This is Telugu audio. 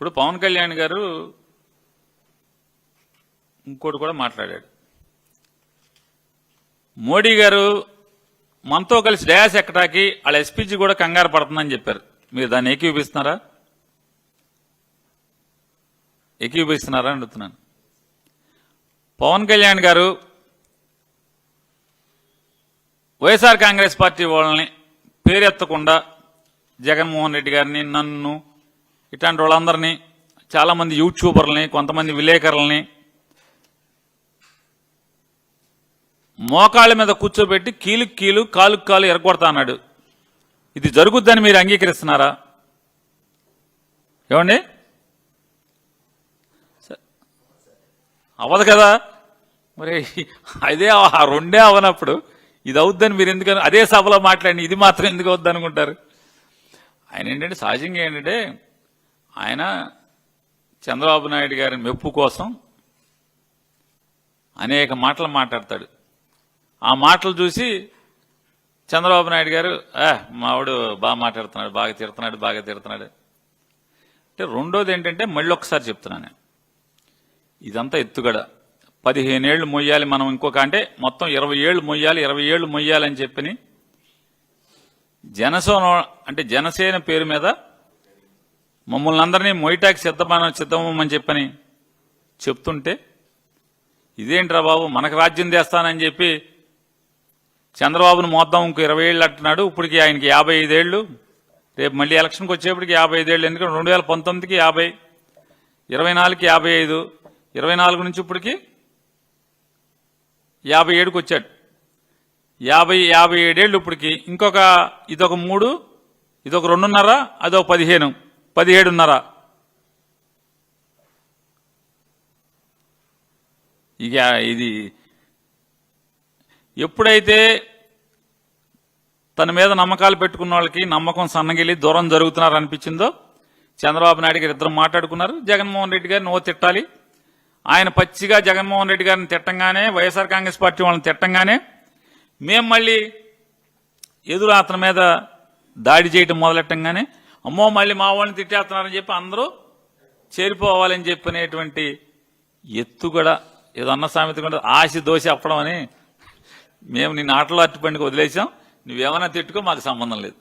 ఇప్పుడు పవన్ కళ్యాణ్ గారు ఇంకోటి కూడా మాట్లాడాడు. మోడీ గారు మనతో కలిసి డయాస్ ఎక్కడానికి వాళ్ళ ఎస్పీజీ కూడా కంగారు పడుతుందని చెప్పారు. మీరు దాన్ని ఏకీభవిస్తున్నారా అని అడుగుతున్నాను. పవన్ కళ్యాణ్ గారు వైఎస్ఆర్ కాంగ్రెస్ పార్టీ వాళ్ళని పేరెత్తకుండా జగన్మోహన్ రెడ్డి గారిని, నన్ను, ఇట్లాంటి వాళ్ళందరినీ, చాలామంది యూట్యూబర్లని, కొంతమంది విలేకరులని మోకాళ్ళ మీద కూర్చోబెట్టి కీలుకు కీలు కాలుకు కాలు ఎరగొడతా అన్నాడు. ఇది జరుగుద్దని మీరు అంగీకరిస్తున్నారా? ఏమండి, అవ్వదు కదా మరి. అదే ఆ రెండే అవనప్పుడు ఇది అవుద్దని మీరు ఎందుకని అదే సభలో మాట్లాడి ఇది మాత్రం ఎందుకు అవుద్ది అనుకుంటారు? ఆయన ఏంటంటే సహజంగా ఏంటంటే ఆయన చంద్రబాబు నాయుడు గారి మెప్పు కోసం అనేక మాటలు మాట్లాడతాడు. ఆ మాటలు చూసి చంద్రబాబు నాయుడు గారు మావాడు బాగా మాట్లాడుతున్నాడు, బాగా తిడుతున్నాడు అంటే. రెండోది ఏంటంటే మళ్ళీ ఒకసారి చెప్తున్నాను, ఇదంతా ఎత్తుగడ. 15 ఏళ్లు మొయ్యాలి మనం, ఇంకొక అంటే మొత్తం 20 ఏళ్లు మొయ్యాలి అని చెప్పని జనసేన పేరు మీద మమ్మల్ని అందరినీ మొయ్యటానికి సిద్ధమని చెప్పని చెప్తుంటే, ఇదేంట్రా బాబు మనకు రాజ్యం తెస్తానని చెప్పి చంద్రబాబును మోద్దాం ఇంకో 20 ఏళ్ళు అంటున్నాడు. ఇప్పటికి ఆయనకి 55 ఏళ్లు, రేపు మళ్ళీ ఎలక్షన్కి వచ్చేప్పటికి 55 ఏళ్ళు. ఎందుకంటే 2019కి 50, 24కి 55, 24 నుంచి ఇప్పటికి 57కి వచ్చాడు. 57 ఏళ్ళు ఇప్పటికి. ఇంకొక ఇదొక 3, ఇదొక 2.5, అదొక 15, 17.5. ఇక ఇది ఎప్పుడైతే తన మీద నమ్మకాలు పెట్టుకున్న వాళ్ళకి నమ్మకం సన్నగిలి దూరం జరుగుతున్నారు అనిపించిందో, చంద్రబాబు నాయుడు గారు ఇద్దరు మాట్లాడుకున్నారు. జగన్మోహన్ రెడ్డి గారిని తిట్టాలి. ఆయన పచ్చిగా జగన్మోహన్ రెడ్డి గారిని తిట్టంగానే, వైఎస్ఆర్ కాంగ్రెస్ పార్టీ వాళ్ళని తిట్టంగానే మేము మళ్ళీ ఎదురు అతని మీద దాడి చేయటం మొదలెట్టంగానే, అమ్మో మళ్ళీ మా వాళ్ళని తిట్టేస్తున్నారని చెప్పి అందరూ చేరిపోవాలని చెప్పనేటువంటి ఎత్తుగడ. ఏదో అన్న సామెత కూడా ఆశ దోశ అప్పడం అని. మేము నిన్ను ఆటలో అట్టుపండికి వదిలేసాం, నువ్వేమన్నా తిట్టుకో, మాకు సంబంధం లేదు.